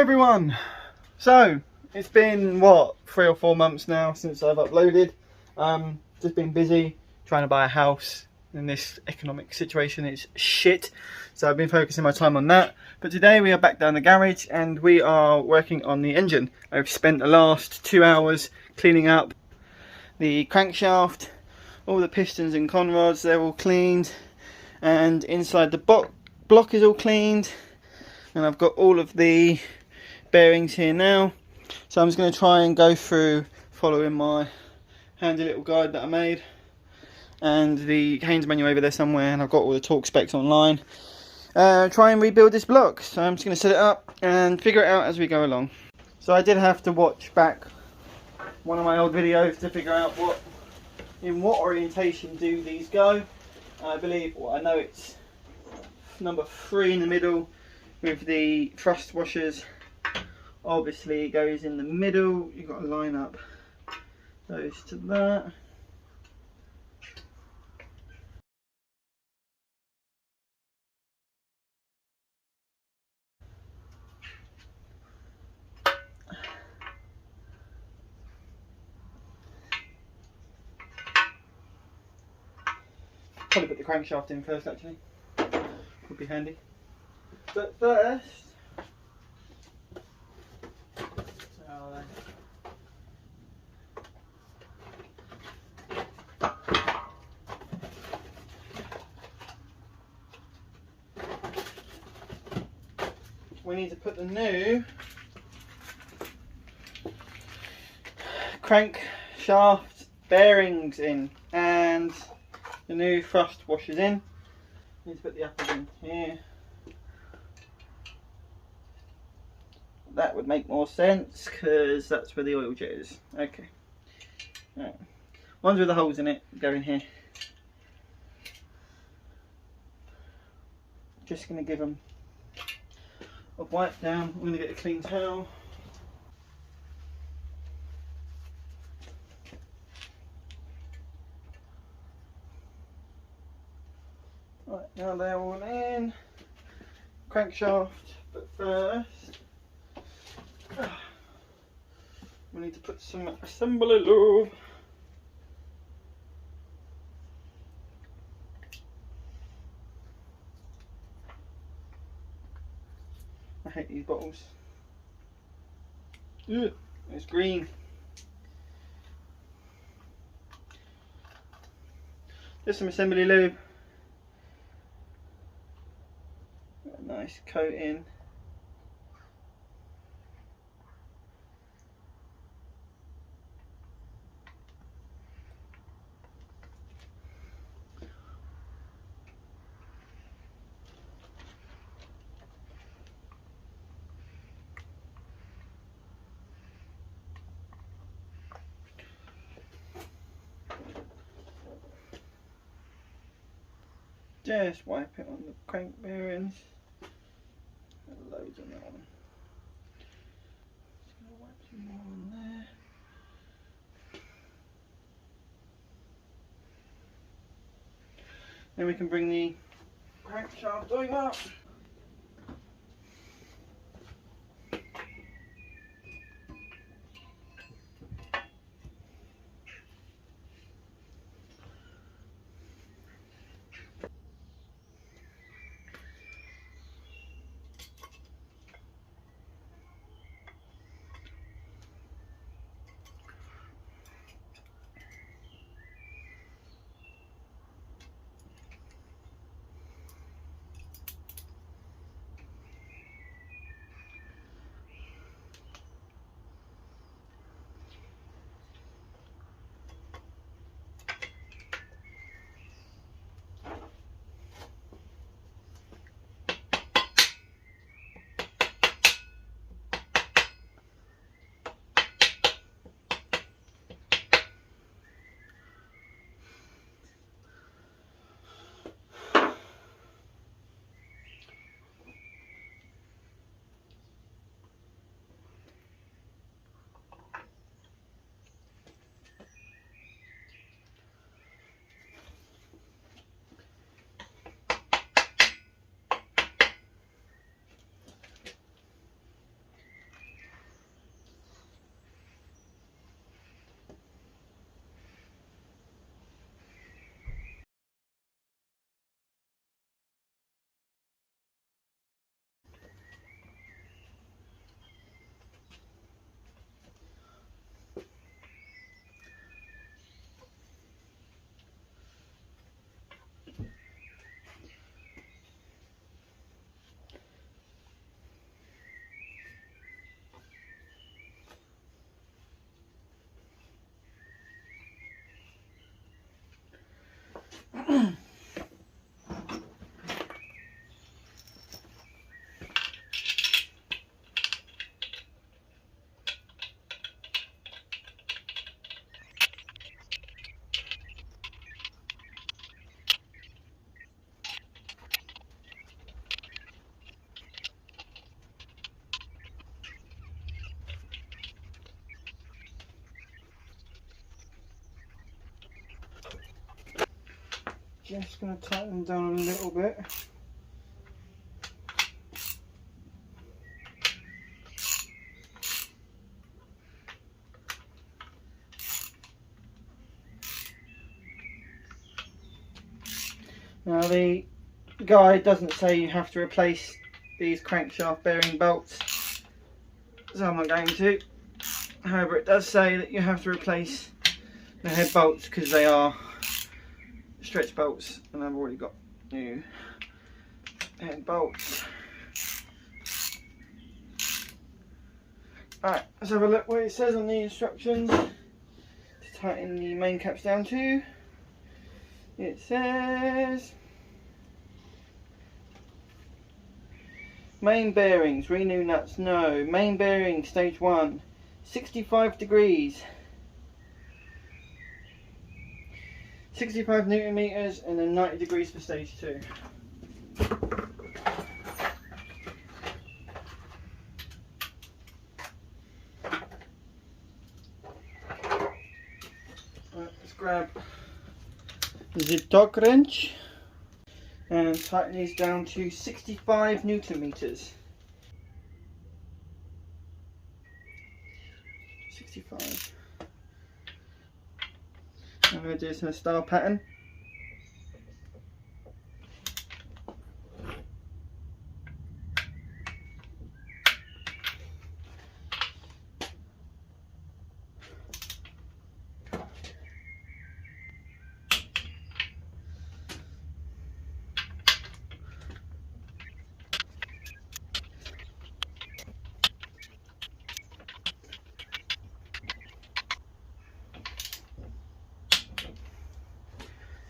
everyone! So, it's been what, 3 or 4 months now since I've uploaded. Just been busy trying to buy a house in this economic situation. It's shit. So I've been focusing my time on that. But today we are back down the garage and we are working on the engine. I've spent the last 2 hours cleaning up the crankshaft, all the pistons and conrods, they're all cleaned. And inside the block is all cleaned. And I've got all of the bearings here now, so I'm just going to try and go through following my handy little guide that I made and the Haynes manual over there somewhere, and I've got all the torque specs online. Try and rebuild this block, so I'm just going to set it up and figure it out as we go along. So I did have to watch back one of my old videos to figure out in what orientation do these go. I believe, well, I know it's number 3 in the middle with the thrust washers. Obviously it goes in the middle, you've got to line up those to that. Probably put the crankshaft in first actually, would be handy. But first, we need to put the new crankshaft bearings in and the new thrust washers in. Need to put the uppers in here. That would make more sense because that's where the oil jet is. Okay. Right. Ones with the holes in it go in here. Just going to give them a wipe down. I'm going to get a clean towel. Right, now they're all in. Crankshaft, but first we need to put some assembly lube. I hate these bottles. Ugh, it's green. Just some assembly lube. Got a nice coating. Just wipe it on the crank bearings. Loads on that one. Just gonna wipe some more on there. Then we can bring the crankshaft over. just going to tighten them down a little bit. Now the guide doesn't say you have to replace these crankshaft bearing bolts, so I'm not going to. However, it does say that you have to replace the head bolts because they are stretch bolts, and I've already got new head bolts. Alright, let's have a look what it says on the instructions to tighten the main caps down to. It says main bearings, renew nuts, no. Main bearing stage 1, 65 degrees, 65 newton meters, and then 90 degrees for stage 2. Right, let's grab the torque wrench and tighten these down to 65 newton meters. 65. I'm going to do this in a star pattern.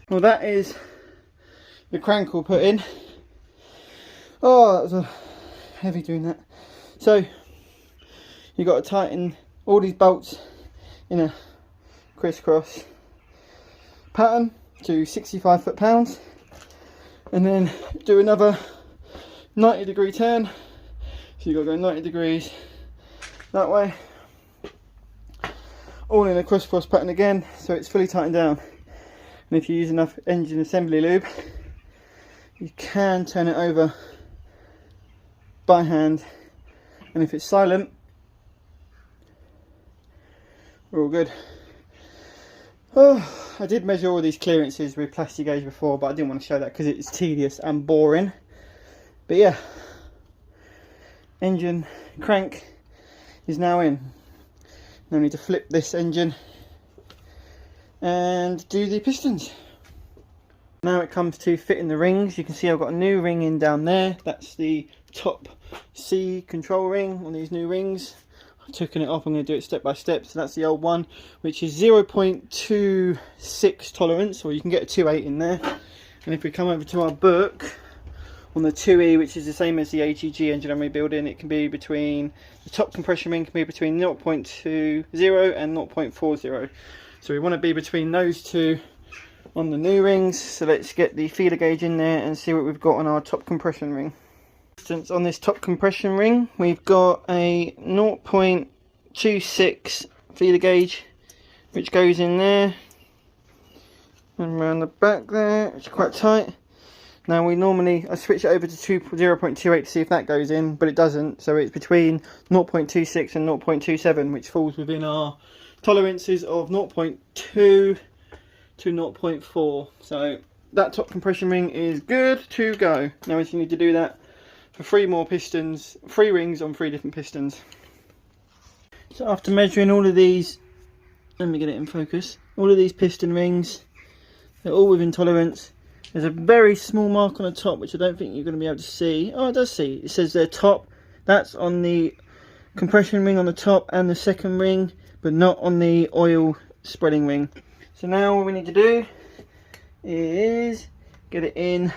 Well, that is the crank all put in. Oh, that was a heavy doing that. So you've got to tighten all these bolts in a crisscross pattern to 65 foot-pounds, and then do another 90-degree turn. So you've got to go 90 degrees that way, all in a crisscross pattern again, so it's fully tightened down. And if you use enough engine assembly lube, you can turn it over by hand, and if it's silent, we're all good. Oh, I did measure all these clearances with plastic gauge before, but I didn't want to show that because it's tedious and boring. But yeah, engine crank is now in. Now I need to flip this engine and do the pistons. Now it comes to fitting the rings. You can see I've got a new ring in down there. That's the top C control ring on these new rings. I've taken it off. I'm going to do it step by step. So that's the old one, which is 0.26 tolerance, or you can get a 2.8 in there. And if we come over to our book on the 2E, which is the same as the AGG engine I'm rebuilding, it can be between, the top compression ring can be between 0.20 and 0.40. So we want to be between those two on the new rings. So let's get the feeler gauge in there and see what we've got on our top compression ring. Since on this top compression ring, we've got a 0.26 feeler gauge, which goes in there and around the back there. It's quite tight. Now I switch it over to 0.28 to see if that goes in, but it doesn't. So it's between 0.26 and 0.27, which falls within our tolerances of 0.2 to 0.4. So that top compression ring is good to go. Now we just need to do that for 3 more pistons, 3 rings on 3 different pistons. So after measuring all of these, let me get it in focus, all of these piston rings, they're all within tolerance. There's a very small mark on the top which I don't think you're going to be able to see. Oh, it does see. It says they're top. That's on the compression ring on the top and the second ring, but not on the oil spreading ring. So now all we need to do is get it in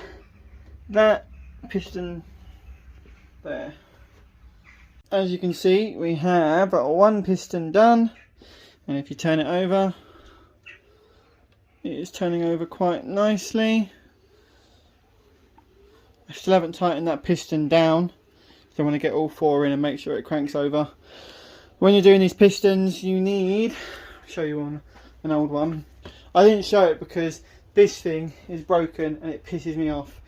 that piston there. As you can see, we have 1 piston done, and if you turn it over, it is turning over quite nicely. I still haven't tightened that piston down, so I want to get all 4 in and make sure it cranks over. When you're doing these pistons, you need, I'll show you on an old one. I didn't show it because this thing is broken and it pisses me off.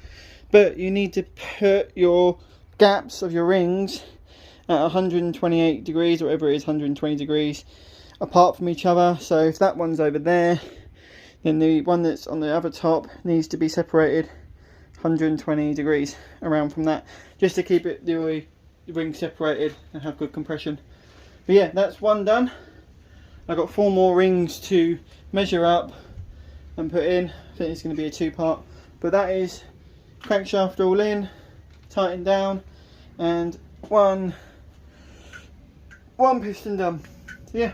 But you need to put your gaps of your rings at 128 degrees, or whatever it is, 120 degrees apart from each other. So if that one's over there, then the one that's on the other top needs to be separated 120 degrees around from that, just to keep it the ring separated and have good compression. But yeah, that's one done. I've got 4 more rings to measure up and put in. I think it's going to be a 2-part, but that is crankshaft all in, tightened down, and one piston done. So yeah,